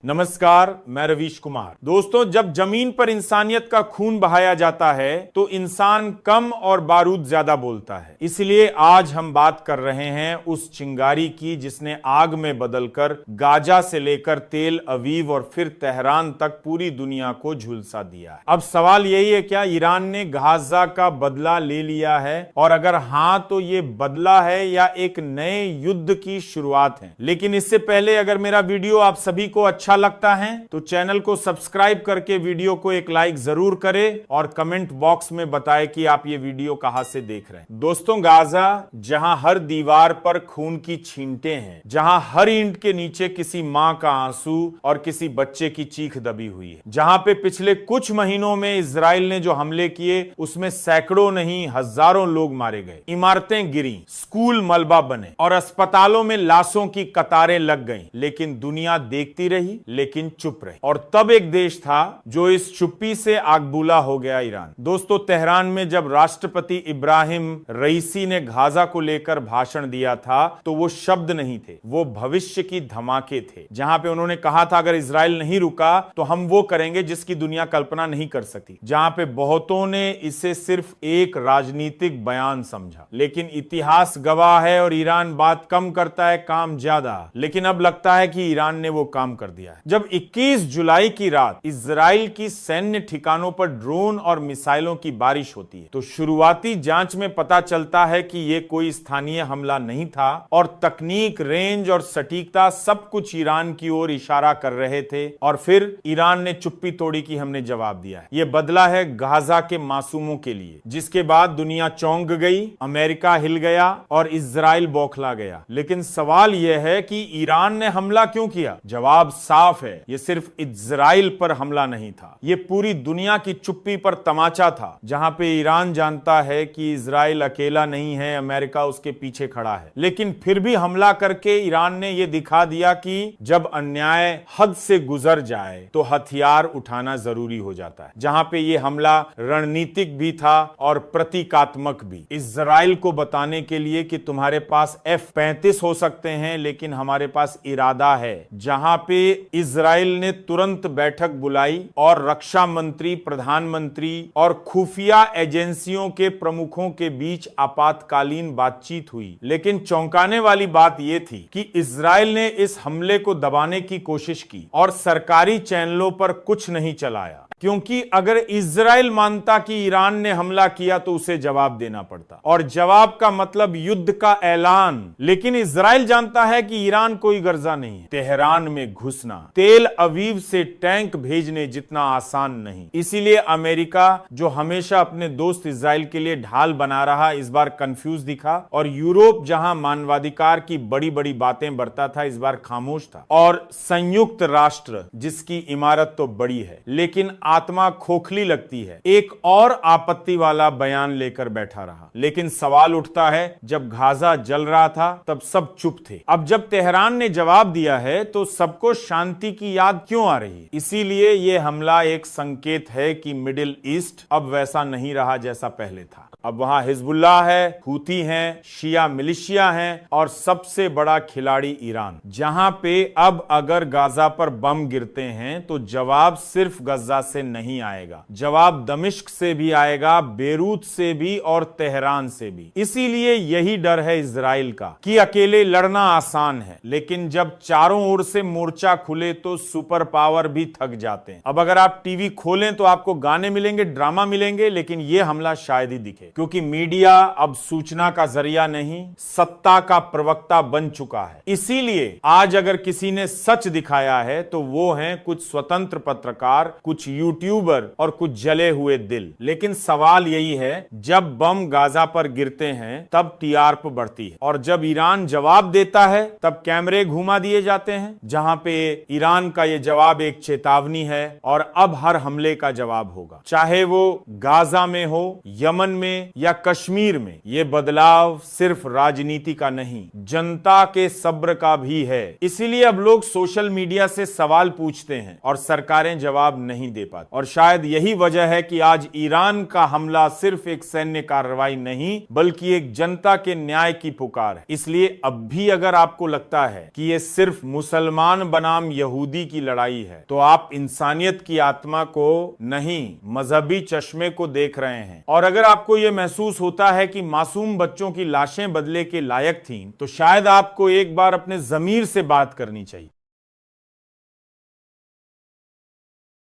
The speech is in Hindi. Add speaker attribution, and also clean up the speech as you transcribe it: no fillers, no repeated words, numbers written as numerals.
Speaker 1: नमस्कार, मैं रवीश कुमार। दोस्तों, जब जमीन पर इंसानियत का खून बहाया जाता है तो इंसान कम और बारूद ज्यादा बोलता है। इसलिए आज हम बात कर रहे हैं उस चिंगारी की जिसने आग में बदलकर गाजा से लेकर तेल अवीव और फिर तेहरान तक पूरी दुनिया को झुलसा दिया है। अब सवाल यही है, क्या ईरान ने गाजा का बदला ले लिया है? और अगर हां तो ये बदला है या एक नए युद्ध की शुरुआत है? लेकिन इससे पहले अगर मेरा वीडियो आप सभी को अच्छा लगता है तो चैनल को सब्सक्राइब करके वीडियो को एक लाइक जरूर करें और कमेंट बॉक्स में बताएं कि आप ये वीडियो कहां से देख रहे हैं। दोस्तों, गाजा जहां हर दीवार पर खून की छींटे हैं, जहां हर ईंट के नीचे किसी मां का आंसू और किसी बच्चे की चीख दबी हुई है, जहां पे पिछले कुछ महीनों में इजराइल ने जो हमले किए उसमें सैकड़ों नहीं हजारों लोग मारे गए, इमारतें गिरी, स्कूल मलबा बने और अस्पतालों में लाशों की कतारें लग गईं, लेकिन दुनिया देखती रही, लेकिन चुप रही। और तब एक देश था जो इस चुप्पी से आगबूला हो गया, ईरान। दोस्तों, तेहरान में जब राष्ट्रपति इब्राहिम रईसी ने गाजा को लेकर भाषण दिया था तो वो शब्द नहीं थे, वो भविष्य की धमाके थे, जहां पे उन्होंने कहा था अगर इजराइल नहीं रुका तो हम वो करेंगे जिसकी दुनिया कल्पना नहीं कर सकती। जहां पे बहुतों ने इसे सिर्फ एक राजनीतिक बयान समझा, लेकिन इतिहास गवाह है और ईरान बात कम करता है, काम ज्यादा। लेकिन अब लगता है कि ईरान ने वो काम कर दिया है। जब 21 जुलाई की रात इजराइल की सैन्य ठिकानों पर ड्रोन और मिसाइलों की बारिश होती है तो शुरुआती जांच में पता चलता है कि यह कोई स्थानीय हमला नहीं था और तकनीक, रेंज और सटीकता सब कुछ ईरान की ओर इशारा कर रहे थे। और फिर ईरान ने चुप्पी तोड़ी कि हमने जवाब दिया है। यह बदला है गाजा के मासूमों के लिए, जिसके बाद दुनिया चौंक गई, अमेरिका हिल गया और इजराइल बौखला गया। लेकिन सवाल यह है कि ईरान ने हमला क्यों किया? जवाब साफ है, यह सिर्फ इजराइल पर हमला नहीं था, यह पूरी दुनिया की चुप्पी पर तमाचा था, जहां पे ईरान जानता है कि इजराइल अकेला नहीं है, अमेरिका उसके पीछे खड़ा है। लेकिन फिर भी हमला करके ईरान ने यह दिखा दिया कि जब अन्याय हद से गुजर जाए तो हथियार उठाना जरूरी हो जाता है। जहां पे यह हमला रणनीतिक भी था और प्रतीकात्मक भी, इजराइल को बताने के लिए कि तुम्हारे पास F-35 हो सकते हैं लेकिन हमारे पास इरादा है। जहां पे इजराइल ने तुरंत बैठक बुलाई और रक्षा मंत्री, प्रधानमंत्री और खुफिया एजेंसियों के प्रमुखों के बीच आपातकालीन बातचीत हुई। लेकिन चौंकाने वाली बात यह थी कि इजराइल ने इस हमले को दबाने की कोशिश की और सरकारी चैनलों पर कुछ नहीं चलाया, क्योंकि अगर इजराइल मानता कि ईरान ने हमला किया तो उसे जवाब देना पड़ता, और जवाब का मतलब युद्ध का ऐलान। लेकिन इजराइल जानता है कि ईरान कोई गर्जा नहीं है। तेहरान में घुसना तेल अवीव से टैंक भेजने जितना आसान नहीं। इसीलिए अमेरिका, जो हमेशा अपने दोस्त इजराइल के लिए ढाल बना रहा, इस बार कंफ्यूज दिखा। और यूरोप, जहां मानवाधिकार की बड़ी बड़ी बातें बरता था, इस बार खामोश था। और संयुक्त राष्ट्र, जिसकी इमारत तो बड़ी है लेकिन आत्मा खोखली लगती है, एक और आपत्ति वाला बयान लेकर बैठा रहा। लेकिन सवाल उठता है, जब गाजा जल रहा था तब सब चुप थे। अब जब तेहरान ने जवाब दिया है तो सबको शांति की याद क्यों आ रही है? इसीलिए यह हमला एक संकेत है कि मिडिल ईस्ट अब वैसा नहीं रहा जैसा पहले था। अब वहां हिजबुल्लाह है, हूथी हैं, शिया मिलिशिया हैं और सबसे बड़ा खिलाड़ी ईरान। जहां पे अब अगर गाजा पर बम गिरते हैं तो जवाब सिर्फ गाजा से नहीं आएगा, जवाब दमिश्क से भी आएगा, बेरूत से भी और तेहरान से भी। इसीलिए यही डर है इजराइल का कि अकेले लड़ना आसान है, लेकिन जब चारों ओर से मोर्चा खुले तो सुपर पावर भी थक जाते हैं। अब अगर आप टीवी खोलें तो आपको गाने मिलेंगे, ड्रामा मिलेंगे, लेकिन यह हमला शायद ही दिखे, क्योंकि मीडिया अब सूचना का जरिया नहीं, सत्ता का प्रवक्ता बन चुका है। इसीलिए आज अगर किसी ने सच दिखाया है तो वो हैं कुछ स्वतंत्र पत्रकार, कुछ यूट्यूबर और कुछ जले हुए दिल। लेकिन सवाल यही है, जब बम गाजा पर गिरते हैं तब टीआरपी बढ़ती है, और जब ईरान जवाब देता है तब कैमरे घुमा दिए जाते हैं। जहां पे ईरान का यह जवाब एक चेतावनी है और अब हर हमले का जवाब होगा, चाहे वो गाजा में हो, यमन में या कश्मीर में। यह बदलाव सिर्फ राजनीति का नहीं, जनता के सब्र का भी है। इसीलिए अब लोग सोशल मीडिया से सवाल पूछते हैं और सरकारें जवाब नहीं दे पाते। और शायद यही वजह है कि आज ईरान का हमला सिर्फ एक सैन्य कार्रवाई नहीं बल्कि एक जनता के न्याय की पुकार है। इसलिए अब भी अगर आपको लगता है कि ये सिर्फ मुसलमान बनाम यहूदी की लड़ाई है तो आप इंसानियत की आत्मा को नहीं मजहबी चश्मे को देख रहे हैं। और अगर आपको यह महसूस होता है कि मासूम बच्चों की लाशें बदले के लायक थीं तो शायद आपको एक बार अपने जमीर से बात करनी चाहिए।